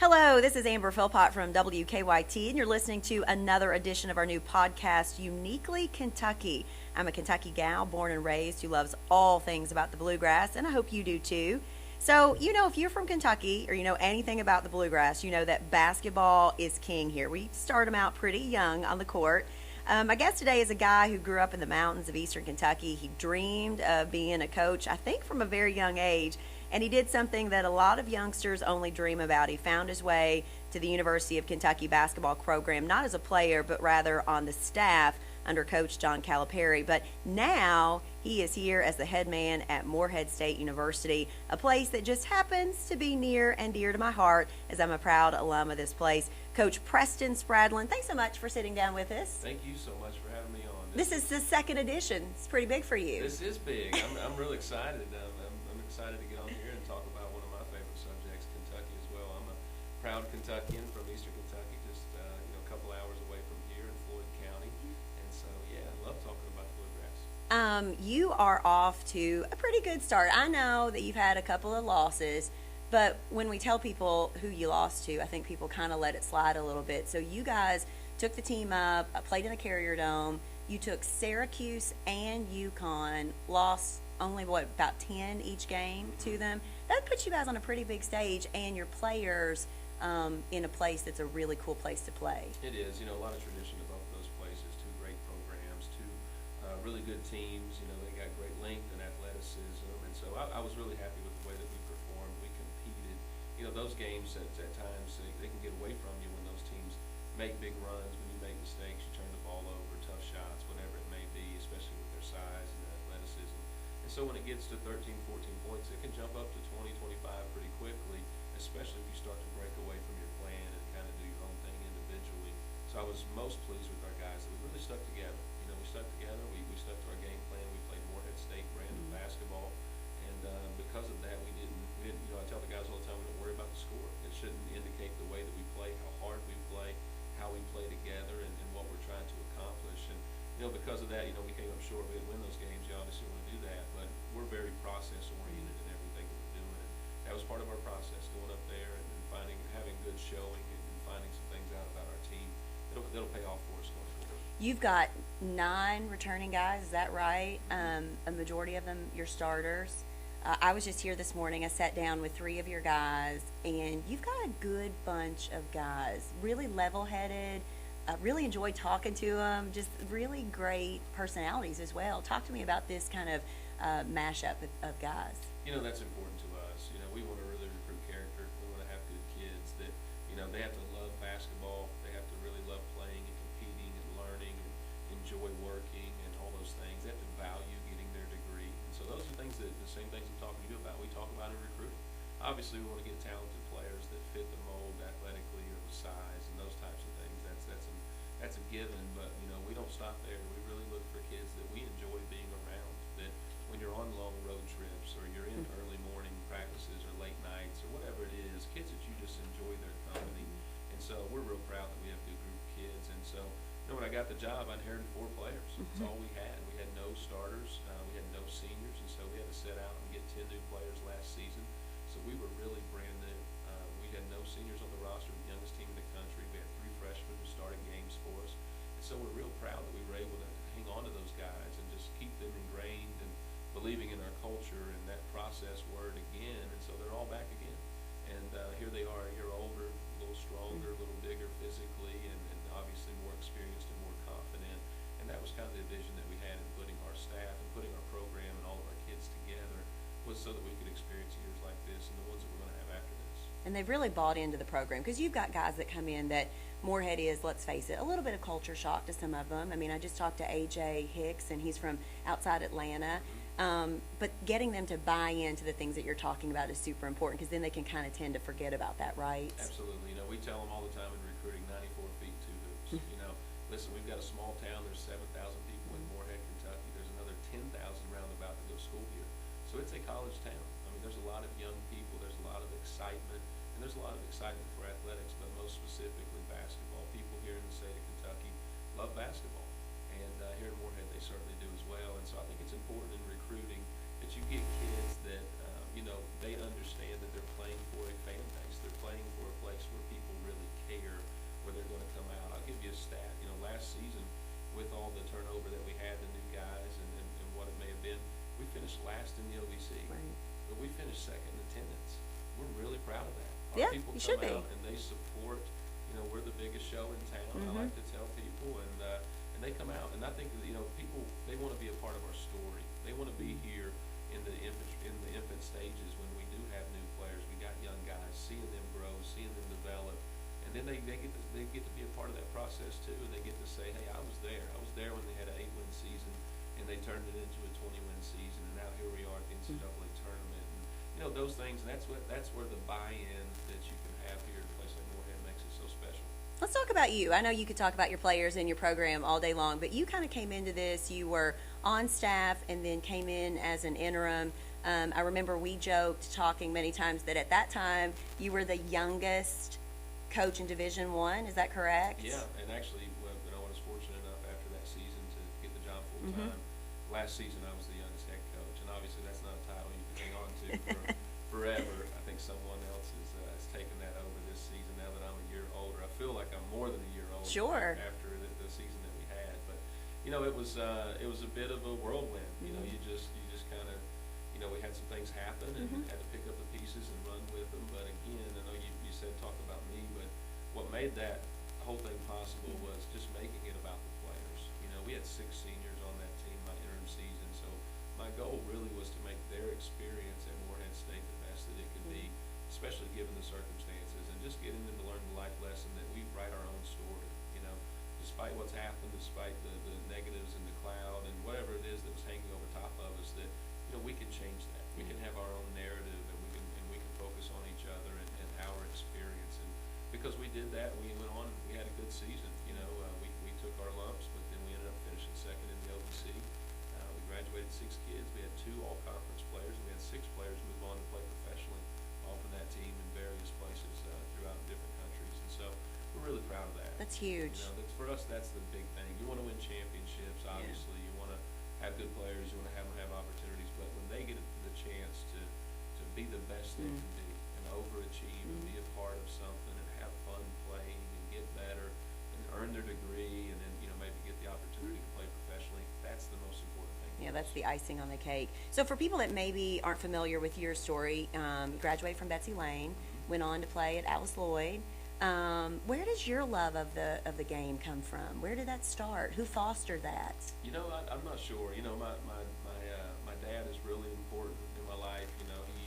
Hello, this is Amber Philpott from WKYT, and you're listening to another edition of our new podcast, Uniquely Kentucky. I'm a Kentucky gal, born and raised, who loves all things about the bluegrass, and I hope you do too. So, if you're from Kentucky or you know anything about the bluegrass, you know that basketball is king here. We start them out pretty young on the court. My guest today is a guy who grew up in the mountains of eastern Kentucky. He dreamed of being a coach, I think, from a very young age. And he did something that a lot of youngsters only dream about. He found his way to the University of Kentucky basketball program, not as a player, but rather on the staff under Coach John Calipari. But now he is here as the head man at Morehead State University, a place that just happens to be near and dear to my heart, as I'm a proud alum of this place. Coach Preston Spradlin, thanks so much for sitting down with us. Thank you so much for having me on. This is the second edition. It's pretty big for you. This is big. I'm really excited. I'm excited to get on here and talk about one of my favorite subjects, Kentucky as well. I'm a proud Kentuckian from eastern Kentucky, just a couple hours away from here in Floyd County. And so, yeah, I love talking about the bluegrass. You are off to a pretty good start. I know that you've had a couple of losses, but when we tell people who you lost to, I think people kind of let it slide a little bit. So you guys took the team up, played in the Carrier Dome. You took Syracuse and UConn, lost only, about 10 each game to them. That puts you guys on a pretty big stage, and your players in a place that's a really cool place to play. It is. A lot of tradition of both those places, two great programs, two really good teams. They got great length and athleticism, and so I was really happy with the way that we performed. We competed. Those games at times, they can get away from you when those teams make big runs, when you make mistakes, you turn the ball over, tough shots, whatever it may be, especially with their size and their athleticism. And so when it gets to 13, 14 points, it can jump up to 20, 25 pretty quickly, especially if you start to break away from your plan and kind of do your own thing individually. So I was most pleased with our guys that we really stuck together. We stuck together. We stuck to our game plan. We played Morehead State brand of basketball. And because of that, we didn't, I tell the guys all the time, we don't worry about the score. It shouldn't indicate the way that we play, how hard we play, how we play together, and what we're trying to accomplish. And because of that, we came up short. We didn't win those games. You obviously want to do that, but we're very process oriented in everything that we're doing. And that was part of our process, going up there and having good showing and finding some things out about our team that'll pay off for us going forward. You've got 9 returning guys, is that right? A majority of them your starters. I was just here this morning. I sat down with 3 of your guys, and you've got a good bunch of guys, really level-headed. I really enjoyed talking to them, just really great personalities as well. Talk to me about this kind of mashup of guys. That's important to us. We want to really recruit character. We want to have good kids that, they have to love basketball. They have to really love playing and competing and learning and enjoy working and all those things. They have to value getting their degree. And so those are things the same things I'm talking to you about, we talk about in recruiting. Obviously, we want to get talented players that fit the mold athletically or with size and those types of things. That's a given, but we don't stop there. We really look for kids that we enjoy being around, that when you're on long road trips or you're in early morning practices or late nights or whatever it is, kids that you just enjoy their company. And so we're real proud that we have a good group of kids. And so when I got the job, I inherited 4 players. That's all we had. We had no starters. We had no seniors, and so we had to set out and get 10 new players last season. So we were really brand new. We had no seniors on the roster, the youngest team in the country. We had 3 freshmen who started games for us. And so we're real proud that we were able to hang on to those guys and just keep them ingrained and believing in our culture and that process word again. And so they're all back again. And here they are, a year older, a little stronger, a little bigger physically, and obviously more experienced and more confident. And that was kind of the vision that we had in putting our staff and putting our program and all of our kids together, was so that we could experience years like this and the ones that we're going to have after this. And they've really bought into the program, because you've got guys that come in that Morehead is, let's face it, a little bit of culture shock to some of them. I mean, I just talked to A.J. Hicks, and he's from outside Atlanta. But getting them to buy into the things that you're talking about is super important, because then they can kind of tend to forget about that, right? Absolutely. We tell them all the time in recruiting, 94 feet, 2 hoops. Listen, we've got a small town. There's 7,000 people in Morehead, Kentucky. There's another 10,000 roundabout to go to school here. So it's a college town. I mean, there's a lot of young people. There's a lot of excitement. And there's a lot of excitement for athletics, but most specifically basketball. People here in the state of Kentucky love basketball. And here in Morehead, they certainly do as well. And so I think it's important in recruiting that you get kids that, they understand that they're playing for a fan base. They're playing for a place where second in attendance. We're really proud of that. Yeah, Our people you come should be. out and they support. You know, we're the biggest show in town. I like to tell people, and they come out, and I think that, you know, people, they want to be a part of our story. They want to be here in the infant stages when we do have new players. We got young guys, seeing them grow, seeing them develop, and then they get to be a part of that process too. And they get to say, hey, I was there. I was there when they had an 8-win season, and they turned it into a 20-win season, and now here we are at the NCAA tournament. And, you know, those things. And that's where the buy-in that you can have here at a place like Morehead makes it so special. Let's talk about you. I know you could talk about your players and your program all day long, but you kind of came into this. You were on staff and then came in as an interim. I remember we joked, talking many times, that at that time you were the youngest coach in Division I. Is that correct? Yeah, and actually, well, you know, I was fortunate enough after that season to get the job full-time. Last season, I was the youngest head coach, and obviously that's not a title you can hang on to for forever. I think someone else has taken that over this season now that I'm a year older. I feel like I'm more than a year older Sure. after the season that we had. But, you know, it was a bit of a whirlwind. You know, you just kind of, you know, we had some things happen and had to pick up the pieces and run with them. But again, I know you said talk about me, but what made that whole thing possible was just making it about the players. You know, we had 6 seniors on that team my interim season, so my goal really was to make their experience at Morehead State the best that it could be, especially given the circumstances, and just getting them to learn the life lesson that we write our own story. You know, despite what's happened, despite the negatives and the cloud and whatever it is that was hanging over top of us, that, you know, we can change that. We can have our own narrative, and we can focus on each other and our experience. And because we did that, we went on and we had a good season. You know, we took our lumps, but then we ended up finishing second in the OVC. We graduated 6 kids. We had 2 all-conference players, and we had 6 players move on to play professionally off of that team in various places throughout different countries. And so we're really proud of that. That's huge. You know, for us, that's the big thing. You want to win championships, obviously. You want to have good players. You want to have them have opportunities. But when they get the chance to be the best they can be and overachieve and be a part of something and have fun playing and get better and earn their degree and then, you know, maybe get the opportunity to play professionally, that's the most important thing. Yeah, that's the icing on the cake. So for people that maybe aren't familiar with your story, you graduated from Betsy Lane, went on to play at Alice Lloyd. Where does your love of the game come from? Where did that start? Who fostered that? You know, I'm not sure. You know, my dad is really important in my life. You know, he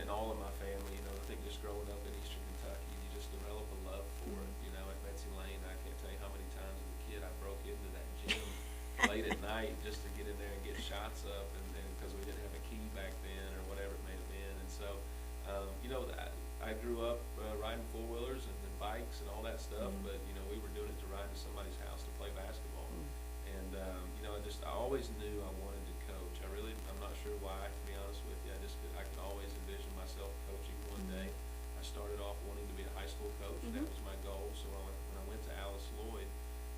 and all of my family. You know, I think just growing up in Eastern Kentucky, you just develop a love for it. You know, at Betsy Lane, I can't tell you how many times as a kid I broke into that gym late at night just to get in there and get shots up, and because we didn't have a key back then or whatever it may have been. And so, you know, I grew up riding 4-wheelers and bikes and all that stuff, but, you know, we were doing it to ride to somebody's house to play basketball. And, you know, I always knew I wanted to coach. I'm not sure why, to be honest with you. I could always envision myself coaching one day. I started off wanting to be a high school coach. That was my goal. So when I went to Alice Lloyd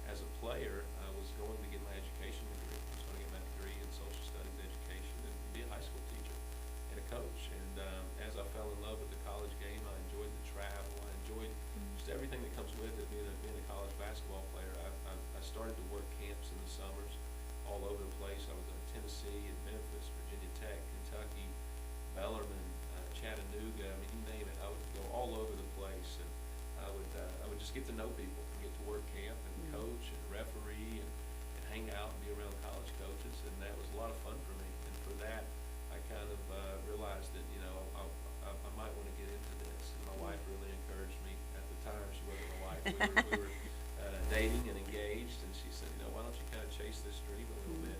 as a player, I was going to get my education degree. I was going to get my degree in social studies education and be a high school teacher and a coach. And as I fell in love with the college game, I enjoyed the travel. I enjoyed just everything that comes with it, being a college basketball player. I started to work camps in the summers all over the place. I was in Tennessee and Memphis, Virginia Tech, Kentucky, Bellarmine, Chattanooga. I mean, you name it. I would go all over the place, and I would just get to know people, and get to work camp and coach and referee and hang out and be around college coaches, and that was a lot of fun for me. And for that, I kind of realized that, you know, I might want to get into this. And my wife really encouraged me at the time. She wasn't my wife. We were dating and engaged, and she said, you know, why don't you kind of chase this dream a little bit?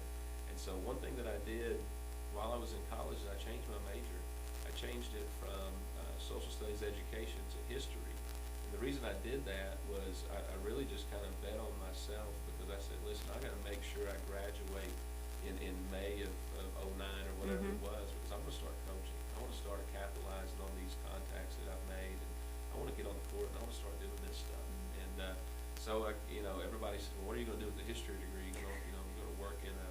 And so one thing that I did while I was in college is I changed my major. I changed it from social studies education to history. And the reason I did that was I really just kind of bet on myself, because I said, listen, I got to make sure I graduate in May of 09 or whatever it was, because I'm going to start coaching. I want to start capitalizing on these contacts that I've made, and I want to get on the court, and I want to start doing this stuff. And so, you know, everybody said, well, what are you going to do with the history degree? You going to work in a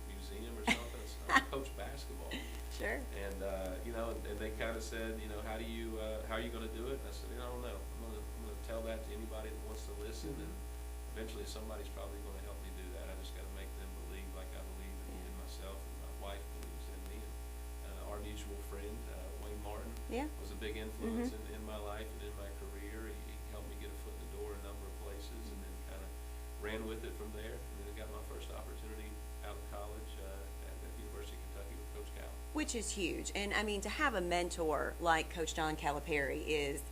museum or something? So I coach basketball. Sure. And you know, and they kind of said, you know, how are you going to do it? And I said, you know, I don't know. I'm going to tell that to anybody that wants to listen, and eventually somebody's probably going to help me do that. I just got to make them believe like I believe in myself, and my wife believes in me, and our our mutual friend, Wayne Martin, Yeah. was a big influence in my life and in my career. He helped me get a foot in the door a number of places, and then kind of ran with it from there. And then I got my first opportunity out of college at the University of Kentucky with Coach Cal. Which is huge. And I mean, to have a mentor like Coach John Calipari is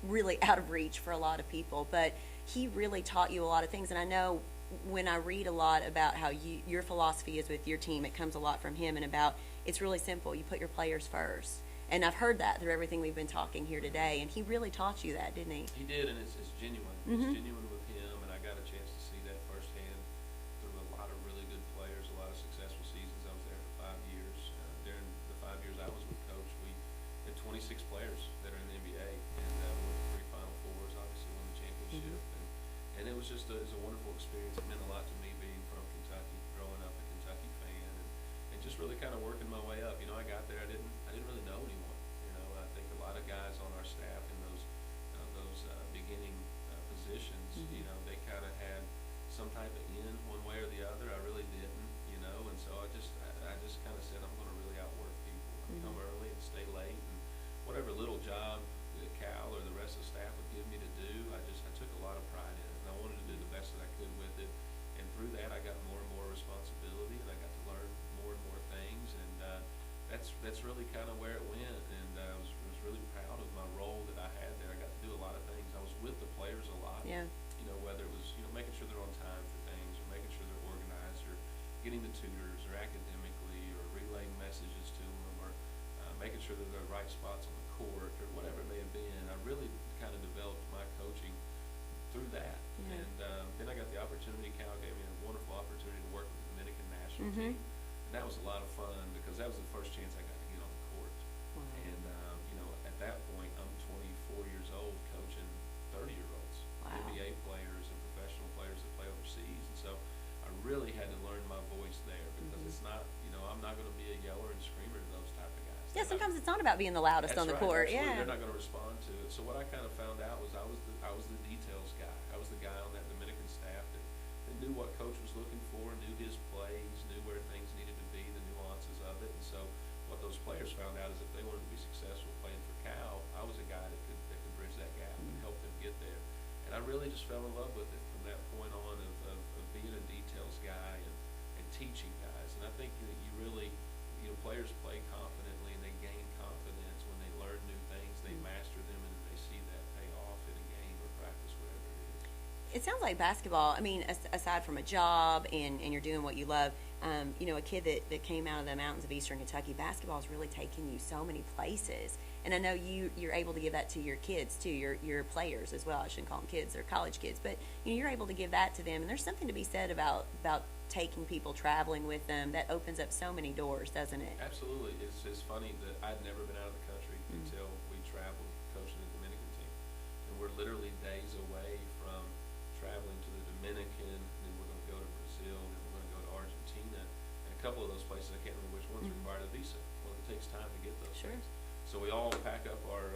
really out of reach for a lot of people, but he really taught you a lot of things. And I know when I read a lot about how your philosophy is with your team, it comes a lot from him, and about it's really simple. You put your players first. And I've heard that through everything we've been talking here today, and he really taught you that, didn't he? He did, and it's genuine. It's genuine with him, and I got a chance to see that firsthand through a lot of really good players, a lot of successful seasons. I was there for 5 years. During the 5 years I was with Coach, we had 26 players that are in the NBA, and we went to 3 Final Fours, obviously won the championship. And it was just it was a wonderful experience. It meant a lot to me being from Kentucky, growing up a Kentucky fan, and just really kind of working my way up. You know, I got there, I didn't really know anyone. You know, I think a lot of guys on our staff in those beginning positions, you know, they kind of had some type of in one way or the other. I really didn't, you know, and so I just kind of said, I'm going to really outwork people. Come early and stay late, and whatever little job that Cal or the rest of the staff would give me to do, I took a lot of pride in it, and I wanted to do the best that I could with it. And through that, I got more and more responsibility, and I got to learn more and more things, and that's really kind of where it went. And I was really proud of my role that I had there. I got to do a lot of things. I was with the players a lot. Yeah. You know, whether it was, you know, making sure they're on time for things, or making sure they're organized, or getting the tutors, or academically, or relaying messages to them, or making sure that they're the right spots on the court, or whatever it may have been. I really kind of developed my coaching through that. Yeah. And then I got the opportunity. Cal gave me a wonderful opportunity to work with the Dominican national team. And that was a lot of fun, because that was the first chance I got to get on the court. Wow. And, you know, at that point, I'm 24 years old coaching 30-year-olds, Wow. NBA players and professional players that play overseas. And so I really had to learn my voice there, because it's not, you know, I'm not going to be a yeller and screamer to those type of guys. Yeah, sometimes it's not about being the loudest on the court. Absolutely. Yeah. They're not going to respond to it. So what I kind of found out was I was the details guy. I was the guy on that Dominican staff that knew what Coach was looking for, knew his plays, knew where things needed to be, the nuances of it. And so what those players found out is if they wanted to be successful playing for Cal, I was a guy that could bridge that gap and help them get there. And I really just fell in love with it from that point on of being a details guy and teaching guys. And I think that you really, you know, players play confidently, and they gain confidence when they learn new things, they master them, and then they see that pay off in a game or practice, whatever it is. It sounds like basketball, I mean, aside from a job and you're doing what you love, you know, a kid that came out of the mountains of Eastern Kentucky, basketball has really taken you so many places. And I know you're able to give that to your kids, too, your players as well. I shouldn't call them kids, they're college kids. But, you know, you're able to give that to them. And there's something to be said about taking people, traveling with them. That opens up so many doors, doesn't it? Absolutely. It's funny that I'd never been out of the country until we traveled coaching the Dominican team. And we're literally days away from traveling to the Dominican, and then we're going to go to Brazil, and then we're going to go to Argentina. And a couple of those places, I can't remember which ones require a visa. Well, it takes time to get those things. So we all pack up our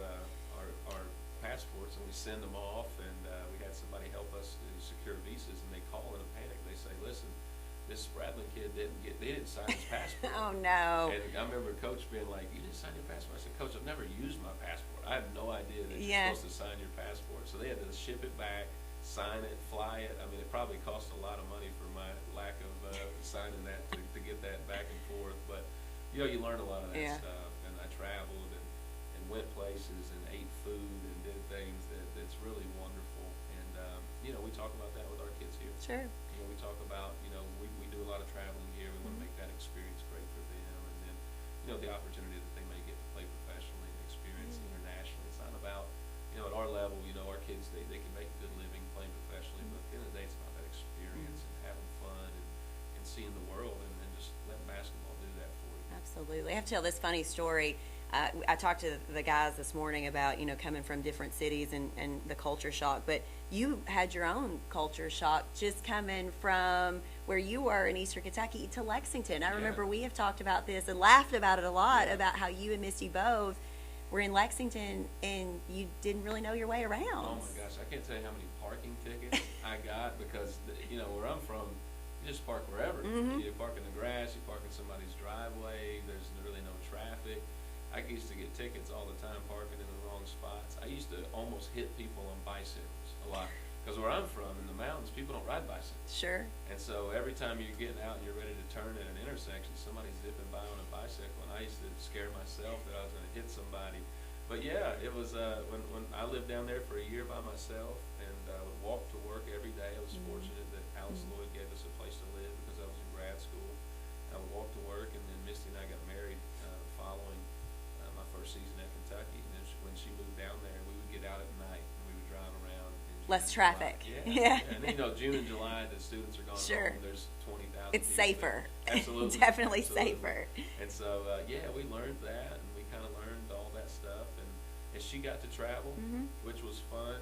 passports, and we send them off, and we had somebody help us to secure visas, and they call in a panic. They say, listen, this Spradlin kid didn't sign his passport. Oh, no. And I remember Coach being like, you didn't sign your passport? I said, Coach, I've never used my passport. I have no idea that you're supposed to sign your passport. So they had to ship it back, sign it, fly it. I mean, it probably cost a lot of money for my lack of signing that to get that back and forth. But, you know, you learn a lot of that stuff. And I traveled and went places and ate food and did things that's really wonderful. And, you know, we talk about that with our kids here. Sure. You know, we talk about, you know, we do a lot of traveling here. We want to make that experience great for them. And then, you know, the opportunity that they may get to play professionally and experience internationally. It's not about, you know, at our level, you know, our kids, they can make a good living playing professionally. But at the end of the day, it's about that experience and having fun and seeing the world, and just letting basketball do that for you. Absolutely. I have to tell this funny story. I talked to the guys this morning about, you know, coming from different cities and the culture shock, but you had your own culture shock just coming from where you were in Eastern Kentucky to Lexington. I remember we have talked about this and laughed about it a lot, about how you and Misty both were in Lexington and you didn't really know your way around. Oh my gosh, I can't tell you how many parking tickets I got because, you know, where I'm from, just park wherever. Mm-hmm. You park in the grass, you park in somebody's driveway, there's really no traffic. I used to get tickets all the time parking in the wrong spots. I used to almost hit people on bicycles a lot. Because where I'm from, in the mountains, people don't ride bicycles. Sure. And so every time you're getting out and you're ready to turn at an intersection, somebody's zipping by on a bicycle, and I used to scare myself that I was going to hit somebody. But yeah, it was when I lived down there for a year by myself, and I would walk to work every day. I was fortunate that Alice Lloyd gave us a place to live because I was in grad school. I would walk to work, and then Misty and I got married following my first season at Kentucky. And then when she moved down there, we would get out at night and we would drive around. Less traffic. Yeah. And then, June and July, the students are gone sure. home. There's 20,000 It's safer. Absolutely. Definitely Absolutely. safer. And so, we learned that, and we kind of learned all that stuff. And she got to travel, which was fun.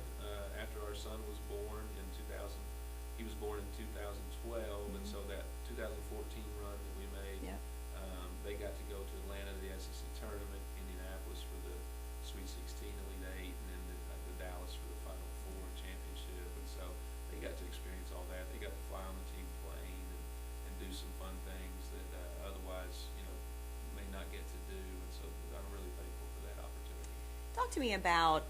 After our son was born in 2000, he was born in 2012, and so that 2014 run that we made, they got to go to Atlanta to the SEC tournament, Indianapolis for the Sweet 16 Elite 8, and then the Dallas for the Final Four championship. And so they got to experience all that. They got to fly on the team plane and do some fun things that otherwise, may not get to do. And so I'm really thankful for that opportunity. Talk to me about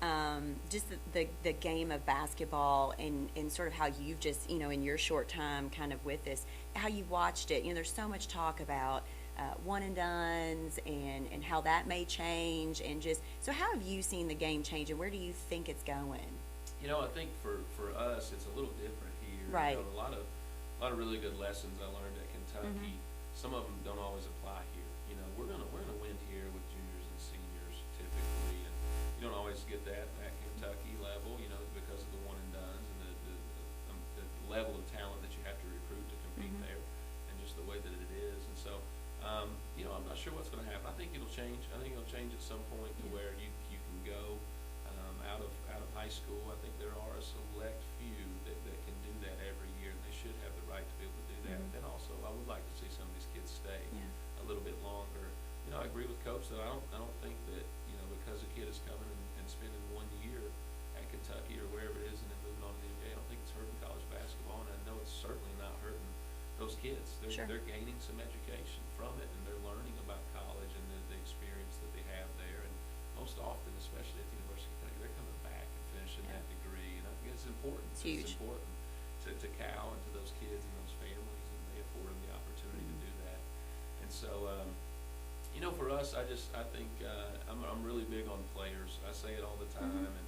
just the game of basketball and sort of how you've just, in your short time kind of with this, how you watched it. There's so much talk about one and dones and how that may change, and just, so how have you seen the game change, and where do you think it's going? I think for us, it's a little different here. Right. A lot of really good lessons I learned at Kentucky. Some of them don't always apply here. We're gonna win here with juniors and seniors typically, and you don't always get that at Kentucky level, because of the one and dones and the level of talent that you have to recruit to compete there, and just the way that it is. And so, I'm not sure what's going to happen. I think it'll change. I think it'll change at some point to where you can go out of high school. I think there are a select few that can do that every year, and they should have the right to be able to do that. But then also, I would like to see some of these kids stay a little bit longer. I agree with Coach that I don't think that because a kid is coming and spending 1 year at Kentucky or wherever it is and then moving on to the NBA, I don't think it's hurting college basketball, and I know it's certainly not hurting those kids. They're gaining some education from it, and they're learning about college and the experience that they have there. And most often, especially at the University of Kentucky, they're coming back and finishing that degree. And I think it's important. It's huge. It's important to Cal and to those kids and those families, and they afford them the opportunity to do that. And so, for us, I think I'm really big on players. I say it all the time, and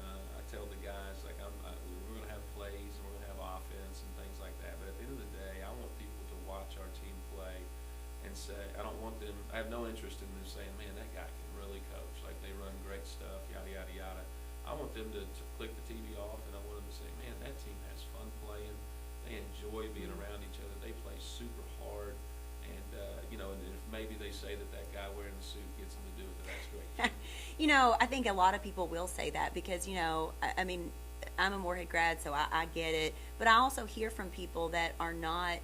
I tell the guys, like, we're going to have plays and we're going to have offense and things like that. But at the end of the day, I want people to watch our team play and say, I have no interest in them saying, man, that guy can really coach. Like, they run great stuff, yada, yada, yada. I want them to click the TV off, and I want them to say, man, that team has fun playing. They enjoy being around each other. They play super hard. And if maybe they say that guy wearing the suit gets them to do it, then that's great. I think a lot of people will say that because, I mean, I'm a Morehead grad, so I get it. But I also hear from people that are not,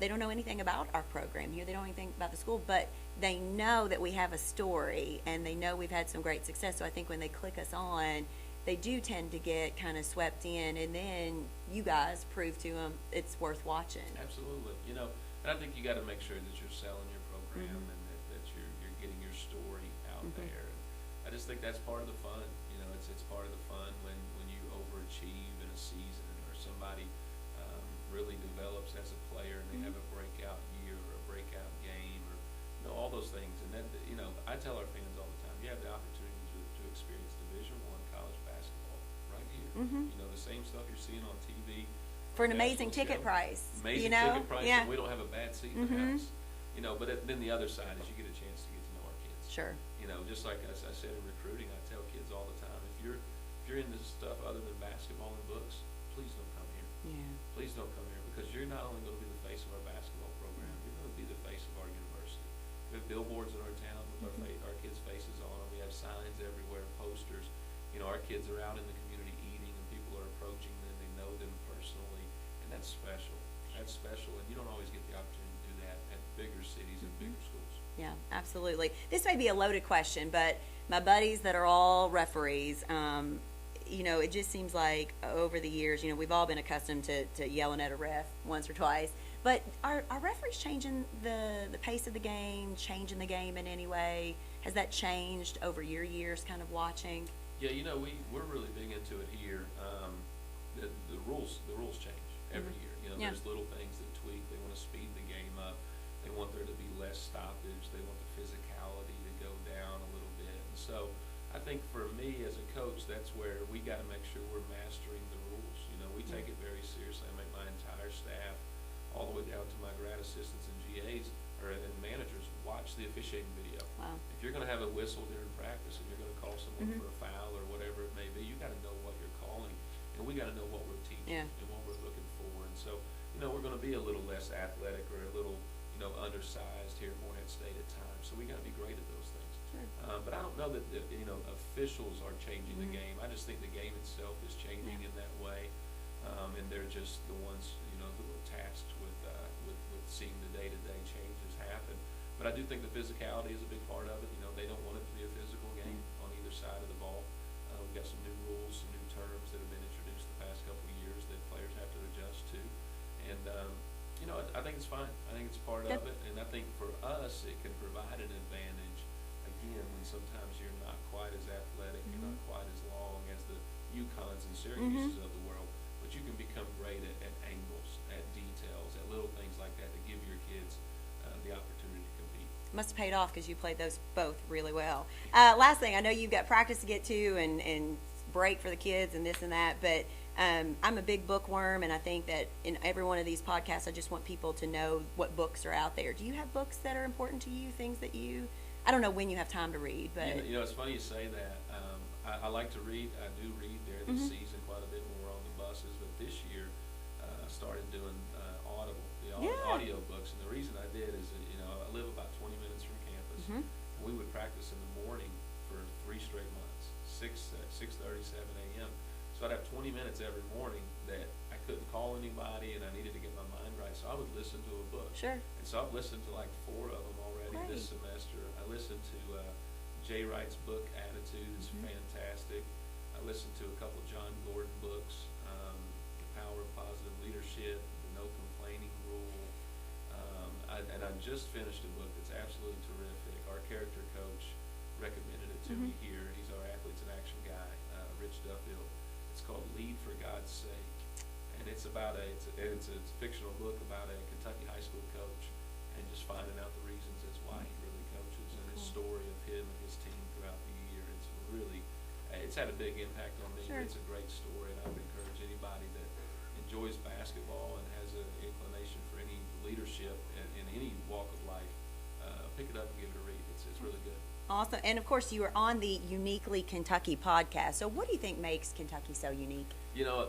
they don't know anything about our program here. They don't know anything about the school, but they know that we have a story, and they know we've had some great success. So I think when they click us on, they do tend to get kind of swept in, and then you guys prove to them it's worth watching. Absolutely. And I think you got to make sure that you're selling your program and that you're getting your story out there. And I just think that's part of the fun. It's part of the fun when you overachieve in a season, or somebody really develops as a player and they have a breakout year or a breakout game, or all those things. And that I tell our fans all the time, you have the opportunity to experience Division I college basketball right here. The same stuff you're seeing on TV. For an amazing ticket price. Amazing ticket price, and we don't have a bad seat in the house. But then the other side is you get a chance to get to know our kids. Sure. Just like I said in recruiting, I tell kids all the time, if you're into stuff other than basketball and books, please don't come here. Yeah. Please don't come here, because you're not only going to be the face of our basketball program, you're going to be the face of our university. We have billboards in our town with our kids' faces on them. We have signs everywhere, posters. Our kids are out in the community eating, and people are approaching them. They know them personally, and that's special. That's special, and you don't always get the opportunity to do that at bigger cities and bigger schools. Yeah, absolutely. This may be a loaded question, but my buddies that are all referees, it just seems like over the years, we've all been accustomed to yelling at a ref once or twice. But are referees changing the pace of the game, changing the game in any way? Has that changed over your years kind of watching? Yeah, we're really big into it here. The rules change every year. There's little things that tweak. They want to speed the game up. They want there to be less stoppage. They want the physicality to go down a little bit. And so I think for me as a coach, that's where we got to make sure we're mastering the rules. We take it very seriously. I make my entire staff, all the way down to my grad assistants and GAs and managers, watch the officiating video. Wow. If you're going to have a whistle during practice and you're going to call someone for a foul or whatever it may be, you got to know what you're calling, and we got to know what we're teaching and what we're looking for. And so, we're going to be a little less athletic or a little, undersized here at Morehead State at times. So we got to be great at those things. Sure. But I don't know that officials are changing the game. I just think the game itself is changing in that way, and they're just the ones who are tasked with seeing the day-to-day changes happen. But I do think the physicality is a big part of it. They don't want it to be a physical game on either side of the ball. We've got some new rules, some new terms that have been introduced the past couple of years that players have to adjust to. And, I think it's fine. I think it's part of it. And I think for us, it can provide an advantage, again, when sometimes you're not quite as athletic, you're not quite as long as the UConns and Syracuses of the world, but you can become great at angles, at details, at little things like that to give your kids the opportunity to compete. Must have paid off because you played those both really well. Last thing, I know you've got practice to get to and break for the kids and this and that, but I'm a big bookworm, and I think that in every one of these podcasts, I just want people to know what books are out there. Do you have books that are important to you, things that I don't know when you have time to read, but... It's funny you say that. I like to read. I do read during the season quite a bit when we're on the buses, but this year I started doing audio books, and the reason I did is that, I live about 20 minutes from campus. We would practice in the morning for 3 straight months, 6:30, 7 a.m. So I'd have 20 minutes every morning that I couldn't call anybody, and I needed to get my mind right, so I would listen to a book. Sure. And so I've listened to like 4 of them already this semester. I listened to Jay Wright's book, Attitude, is fantastic. I listened to a couple John Gordon books, The Power of Positive Leadership, The No Complaining Rule. And I just finished a book that's absolutely terrific. Our character coach recommended it to me here. He's our Athletes in Action guy, Rich Duffield. It's called Lead for God's Sake. And it's about it's a fictional book about a Kentucky high school coach and just finding out the reasons as why he really coaches and his story of him and his team throughout the year. It's had a big impact on me. Sure. It's a great story, and I would encourage anybody that enjoys basketball and has an inclination for any leadership in any walk of life, pick it up and give it a read. It's really good. Awesome. And, of course, you are on the Uniquely Kentucky podcast. So what do you think makes Kentucky so unique?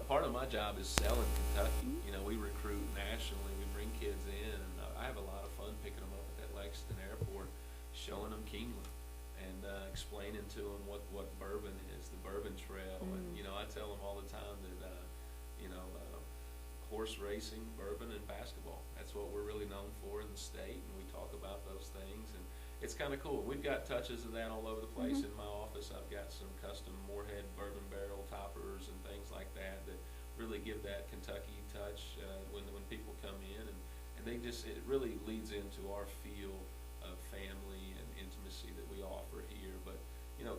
Part of my job is selling Kentucky. We recruit nationally. We bring kids in. And I have a lot of fun picking them up at that Lexington airport, showing them Keeneland and explaining to them what bourbon is, the Bourbon Trail. And, I tell them all the time that, horse racing, bourbon, and basketball. That's what we're really known for in the state, and we talk about those things. And it's kind of cool. We've got touches of that all over the place. In my office, I've got some custom Morehead bourbon barrel toppers and things like that really give that Kentucky touch when people come in, and it really leads into our feel of family and intimacy that we offer here. But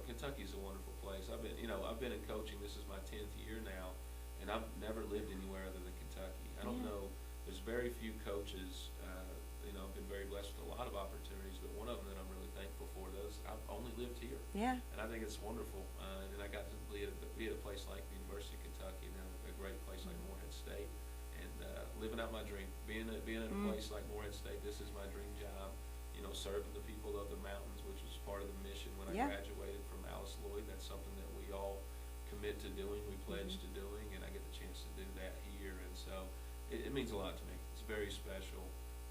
Kentucky's a wonderful place. I've been in coaching. This is my 10th year now, and I've never lived anywhere other than Kentucky. I don't know. There's very few coaches. I've been very blessed with a lot of opportunities, but one of them that I'm really thankful for is I've only lived here. Yeah. And I think it's wonderful. And I got to be at a place like the University of Kentucky and a great place like Morehead State, and living out my dream. Being at a place like Morehead State, this is my dream job. Serving the people of the mountains, which was part of the mission when I graduated from Alice Lloyd. That's something that we all commit to doing, we pledge to doing, and I get the chance to do that here. And so it means a lot to me. It's very special,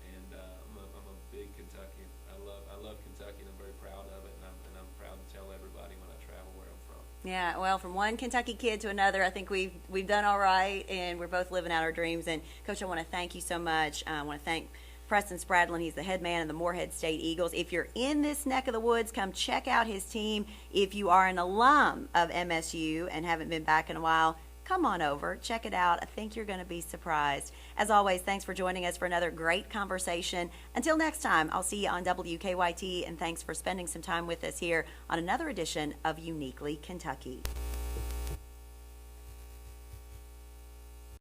and I'm a big Kentuckian. I love Kentucky, and I'm very proud of it, and I'm proud to tell everybody when I travel where I'm from. Yeah, well, from one Kentucky kid to another, I think we've done all right, and we're both living out our dreams. And Coach, I want to thank you so much. I want to thank Preston Spradlin. He's the head man of the Morehead State Eagles. If you're in this neck of the woods, come check out his team. If you are an alum of MSU and haven't been back in a while, come on over, check it out. I think you're going to be surprised. As always, thanks for joining us for another great conversation. Until next time, I'll see you on WKYT, and thanks for spending some time with us here on another edition of Uniquely Kentucky.